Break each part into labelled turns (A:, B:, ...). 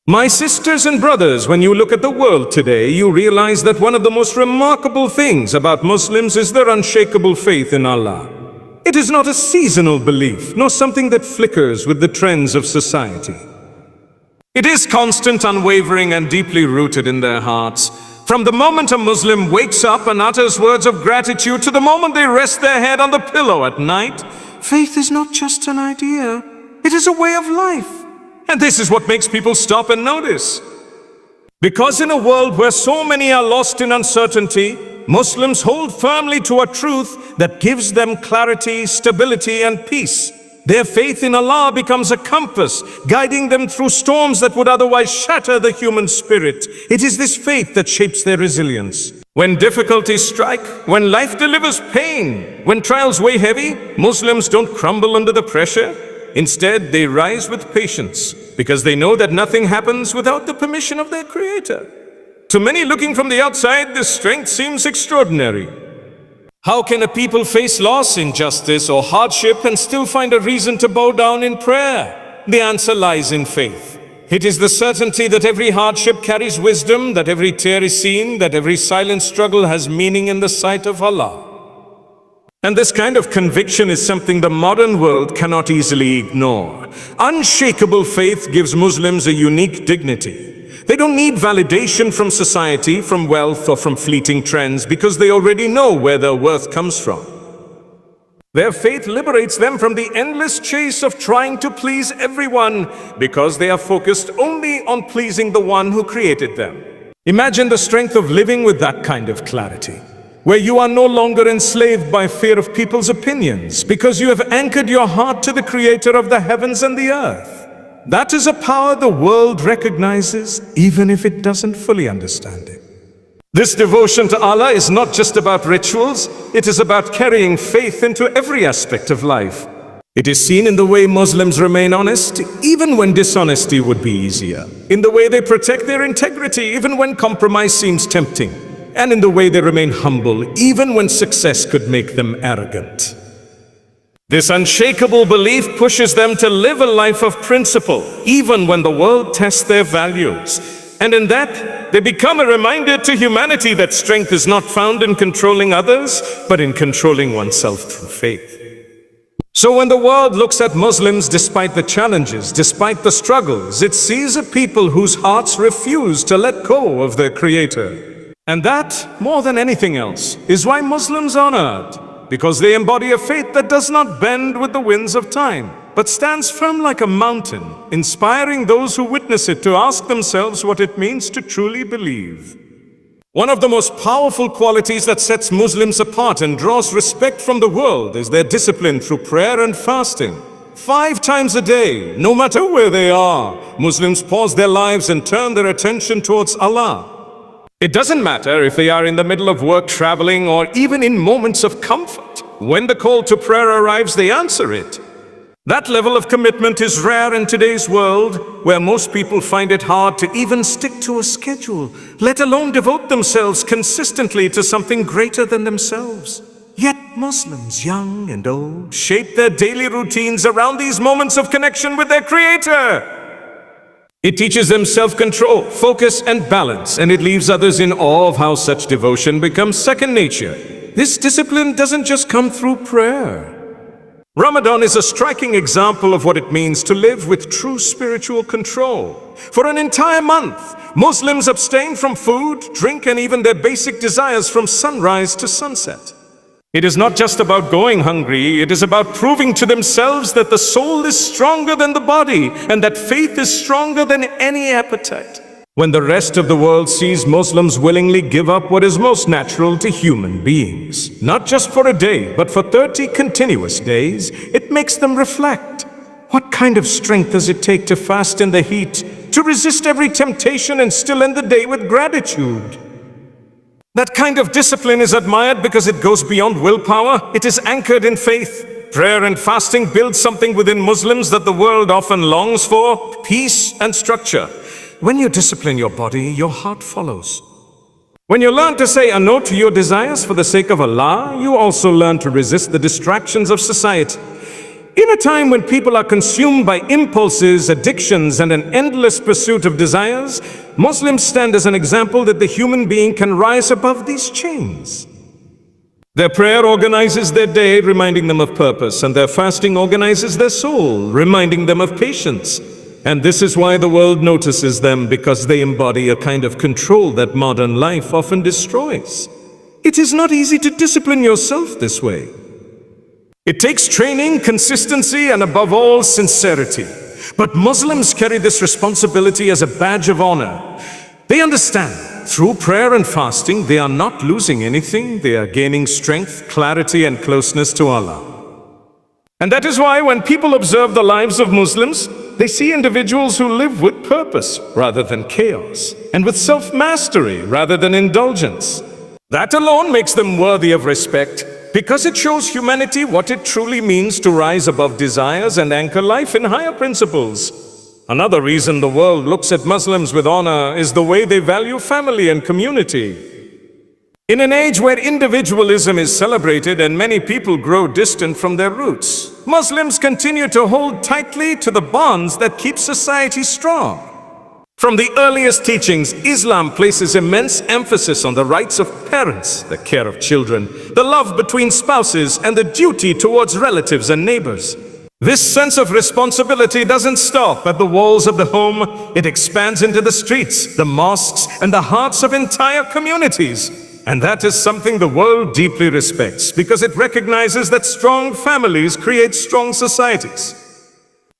A: My sisters and brothers, when you look at the world today, you realize that one of the most remarkable things about Muslims is their unshakable faith in Allah. It is not a seasonal belief, nor something that flickers with the trends of society. It is constant, unwavering, and deeply rooted in their hearts. From the moment a Muslim wakes up and utters words of gratitude to the moment they rest their head on the pillow at night, faith is not just an idea, it is a way of life. And this is what makes people stop and notice. Because in a world where so many are lost in uncertainty, Muslims hold firmly to a truth that gives them clarity, stability, and peace. Their faith in Allah becomes a compass, guiding them through storms that would otherwise shatter the human spirit. It is this faith that shapes their resilience. When difficulties strike, when life delivers pain, when trials weigh heavy, Muslims don't crumble under the pressure. Instead, they rise with patience, because they know that nothing happens without the permission of their Creator. To many looking from the outside, this strength seems extraordinary. How can a people face loss, injustice, or hardship and still find a reason to bow down in prayer? The answer lies in faith. It is the certainty that every hardship carries wisdom, that every tear is seen, that every silent struggle has meaning in the sight of Allah. And this kind of conviction is something the modern world cannot easily ignore. Unshakable faith gives Muslims a unique dignity. They don't need validation from society, from wealth, or from fleeting trends, because they already know where their worth comes from. Their faith liberates them from the endless chase of trying to please everyone, because they are focused only on pleasing the one who created them. Imagine the strength of living with that kind of clarity, where you are no longer enslaved by fear of people's opinions, because you have anchored your heart to the Creator of the heavens and the earth. That is a power the world recognizes, even if it doesn't fully understand it. This devotion to Allah is not just about rituals, it is about carrying faith into every aspect of life. It is seen in the way Muslims remain honest, even when dishonesty would be easier, in the way they protect their integrity, even when compromise seems tempting, and in the way they remain humble, even when success could make them arrogant. This unshakable belief pushes them to live a life of principle, even when the world tests their values. And in that, they become a reminder to humanity that strength is not found in controlling others, but in controlling oneself through faith. So when the world looks at Muslims, despite the challenges, despite the struggles, it sees a people whose hearts refuse to let go of their Creator. And that, more than anything else, is why Muslims are honored. Because they embody a faith that does not bend with the winds of time, but stands firm like a mountain, inspiring those who witness it to ask themselves what it means to truly believe. One of the most powerful qualities that sets Muslims apart and draws respect from the world is their discipline through prayer and fasting. 5 times a day, no matter where they are, Muslims pause their lives and turn their attention towards Allah. It doesn't matter if they are in the middle of work, traveling, or even in moments of comfort. When the call to prayer arrives, they answer it. That level of commitment is rare in today's world, where most people find it hard to even stick to a schedule, let alone devote themselves consistently to something greater than themselves. Yet Muslims, young and old, shape their daily routines around these moments of connection with their Creator. It teaches them self-control, focus, and balance, and it leaves others in awe of how such devotion becomes second nature. This discipline doesn't just come through prayer. Ramadan is a striking example of what it means to live with true spiritual control. For an entire month, Muslims abstain from food, drink, and even their basic desires from sunrise to sunset. It is not just about going hungry, it is about proving to themselves that the soul is stronger than the body and that faith is stronger than any appetite. When the rest of the world sees Muslims willingly give up what is most natural to human beings, not just for a day, but for 30 continuous days, it makes them reflect. What kind of strength does it take to fast in the heat, to resist every temptation and still end the day with gratitude? That kind of discipline is admired because it goes beyond willpower. It is anchored in faith. Prayer and fasting build something within Muslims that the world often longs for: peace and structure. When you discipline your body, your heart follows. When you learn to say a no to your desires for the sake of Allah, you also learn to resist the distractions of society. In a time when people are consumed by impulses, addictions, and an endless pursuit of desires, Muslims stand as an example that the human being can rise above these chains. Their prayer organizes their day, reminding them of purpose, and their fasting organizes their soul, reminding them of patience. And this is why the world notices them, because they embody a kind of control that modern life often destroys. It is not easy to discipline yourself this way. It takes training, consistency, and above all, sincerity. But Muslims carry this responsibility as a badge of honor. They understand, through prayer and fasting, they are not losing anything. They are gaining strength, clarity, and closeness to Allah. And that is why when people observe the lives of Muslims, they see individuals who live with purpose rather than chaos, and with self-mastery rather than indulgence. That alone makes them worthy of respect, because it shows humanity what it truly means to rise above desires and anchor life in higher principles. Another reason the world looks at Muslims with honor is the way they value family and community. In an age where individualism is celebrated and many people grow distant from their roots, Muslims continue to hold tightly to the bonds that keep society strong. From the earliest teachings, Islam places immense emphasis on the rights of parents, the care of children, the love between spouses, and the duty towards relatives and neighbors. This sense of responsibility doesn't stop at the walls of the home. It expands into the streets, the mosques, and the hearts of entire communities. And that is something the world deeply respects, because it recognizes that strong families create strong societies.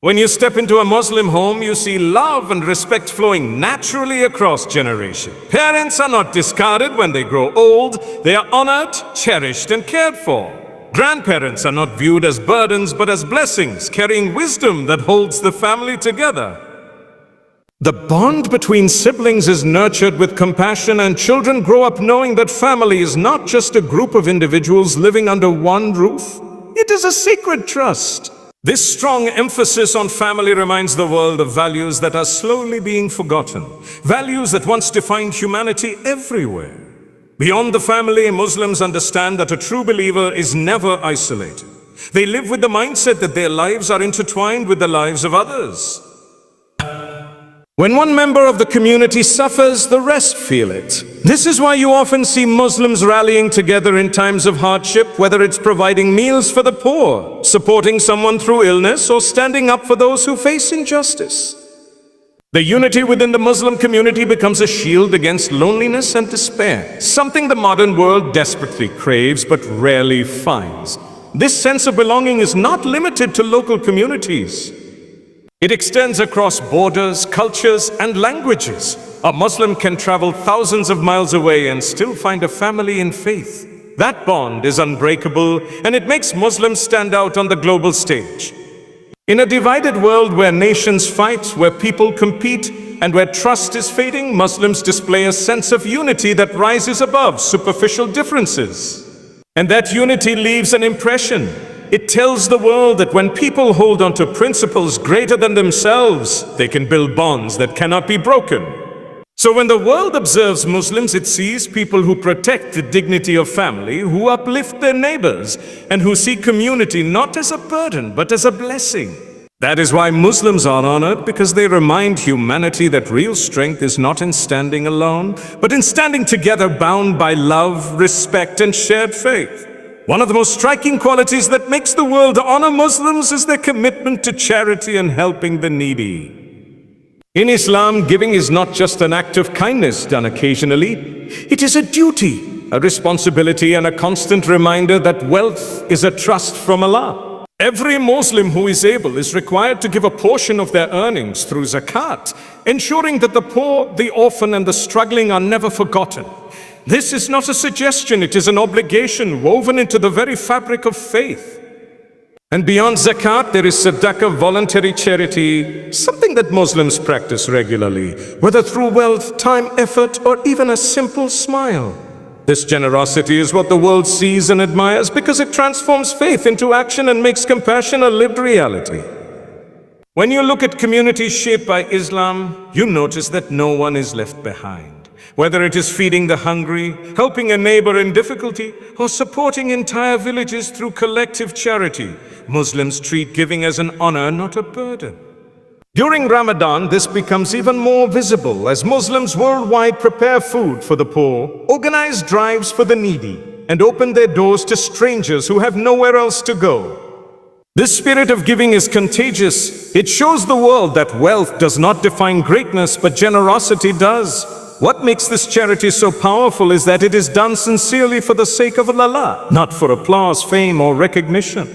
A: When you step into a Muslim home, you see love and respect flowing naturally across generations. Parents are not discarded when they grow old. They are honored, cherished, and cared for. Grandparents are not viewed as burdens, but as blessings, carrying wisdom that holds the family together. The bond between siblings is nurtured with compassion, and children grow up knowing that family is not just a group of individuals living under one roof. It is a sacred trust. This strong emphasis on family reminds the world of values that are slowly being forgotten, values that once defined humanity everywhere. Beyond the family, Muslims understand that a true believer is never isolated. They live with the mindset that their lives are intertwined with the lives of others. When one member of the community suffers, the rest feel it. This is why you often see Muslims rallying together in times of hardship, whether it's providing meals for the poor, supporting someone through illness, or standing up for those who face injustice. The unity within the Muslim community becomes a shield against loneliness and despair, something the modern world desperately craves but rarely finds. This sense of belonging is not limited to local communities. It extends across borders, cultures, and languages. A Muslim can travel thousands of miles away and still find a family in faith. That bond is unbreakable, and it makes Muslims stand out on the global stage. In a divided world where nations fight, where people compete, and where trust is fading, Muslims display a sense of unity that rises above superficial differences. And that unity leaves an impression. It tells the world that when people hold on to principles greater than themselves, they can build bonds that cannot be broken. So when the world observes Muslims, it sees people who protect the dignity of family, who uplift their neighbors, and who see community not as a burden, but as a blessing. That is why Muslims are honored, because they remind humanity that real strength is not in standing alone, but in standing together, bound by love, respect, and shared faith. One of the most striking qualities that makes the world honor Muslims is their commitment to charity and helping the needy. In Islam, giving is not just an act of kindness done occasionally. It is a duty, a responsibility, and a constant reminder that wealth is a trust from Allah. Every Muslim who is able is required to give a portion of their earnings through zakat, ensuring that the poor, the orphan, and the struggling are never forgotten. This is not a suggestion, it is an obligation woven into the very fabric of faith. And beyond zakat, there is sadaqah, voluntary charity, something that Muslims practice regularly, whether through wealth, time, effort, or even a simple smile. This generosity is what the world sees and admires, because it transforms faith into action and makes compassion a lived reality. When you look at communities shaped by Islam, you notice that no one is left behind. Whether it is feeding the hungry, helping a neighbor in difficulty, or supporting entire villages through collective charity, Muslims treat giving as an honor, not a burden. During Ramadan, this becomes even more visible as Muslims worldwide prepare food for the poor, organize drives for the needy, and open their doors to strangers who have nowhere else to go. This spirit of giving is contagious. It shows the world that wealth does not define greatness, but generosity does. What makes this charity so powerful is that it is done sincerely for the sake of Allah, not for applause, fame, or recognition.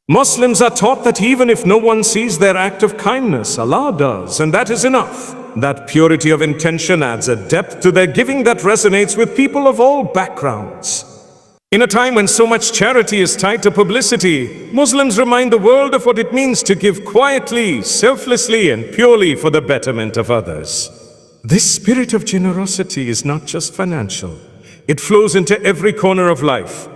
A: Muslims are taught that even if no one sees their act of kindness, Allah does, and that is enough. That purity of intention adds a depth to their giving that resonates with people of all backgrounds. In a time when so much charity is tied to publicity, Muslims remind the world of what it means to give quietly, selflessly, and purely for the betterment of others. This spirit of generosity is not just financial. It flows into every corner of life.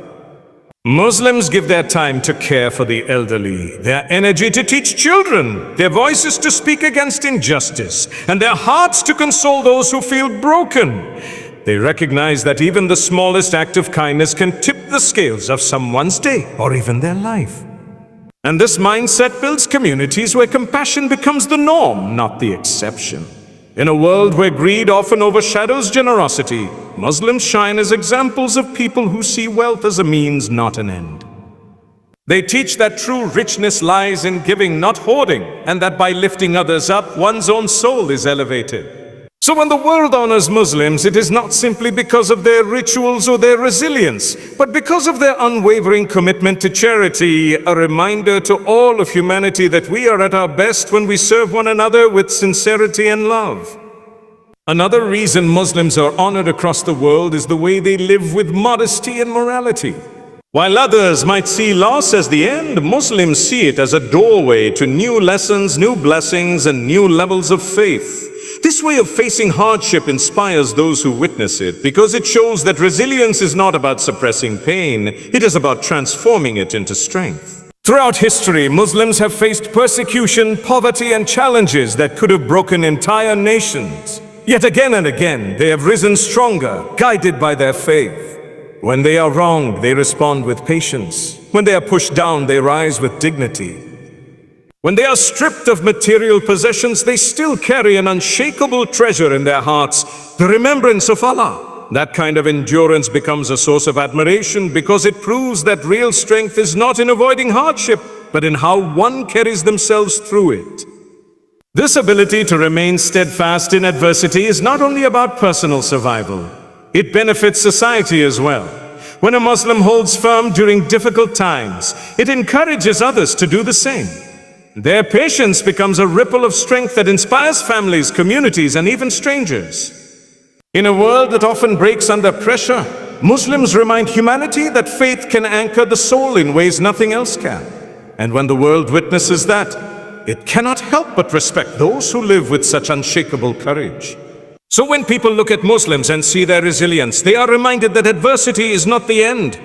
A: Muslims give their time to care for the elderly, their energy to teach children, their voices to speak against injustice, and their hearts to console those who feel broken. They recognize that even the smallest act of kindness can tip the scales of someone's day or even their life. And this mindset builds communities where compassion becomes the norm, not the exception. In a world where greed often overshadows generosity, Muslims shine as examples of people who see wealth as a means, not an end. They teach that true richness lies in giving, not hoarding, and that by lifting others up, one's own soul is elevated. So when the world honors Muslims, it is not simply because of their rituals or their resilience, but because of their unwavering commitment to charity, a reminder to all of humanity that we are at our best when we serve one another with sincerity and love. Another reason Muslims are honored across the world is the way they live with modesty and morality. While others might see loss as the end, Muslims see it as a doorway to new lessons, new blessings, and new levels of faith. This way of facing hardship inspires those who witness it because it shows that resilience is not about suppressing pain, it is about transforming it into strength. Throughout history, Muslims have faced persecution, poverty, and challenges that could have broken entire nations. Yet again and again, they have risen stronger, guided by their faith. When they are wronged, they respond with patience. When they are pushed down, they rise with dignity. When they are stripped of material possessions, they still carry an unshakable treasure in their hearts, the remembrance of Allah. That kind of endurance becomes a source of admiration because it proves that real strength is not in avoiding hardship, but in how one carries themselves through it. This ability to remain steadfast in adversity is not only about personal survival, it benefits society as well. When a Muslim holds firm during difficult times, it encourages others to do the same. Their patience becomes a ripple of strength that inspires families, communities, and even strangers. In a world that often breaks under pressure, Muslims remind humanity that faith can anchor the soul in ways nothing else can. And when the world witnesses that, it cannot help but respect those who live with such unshakable courage. So when people look at Muslims and see their resilience, they are reminded that adversity is not the end.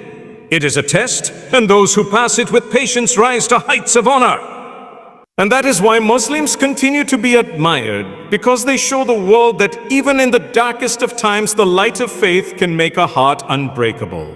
A: It is a test, and those who pass it with patience rise to heights of honor. And that is why Muslims continue to be admired, because they show the world that even in the darkest of times, the light of faith can make a heart unbreakable.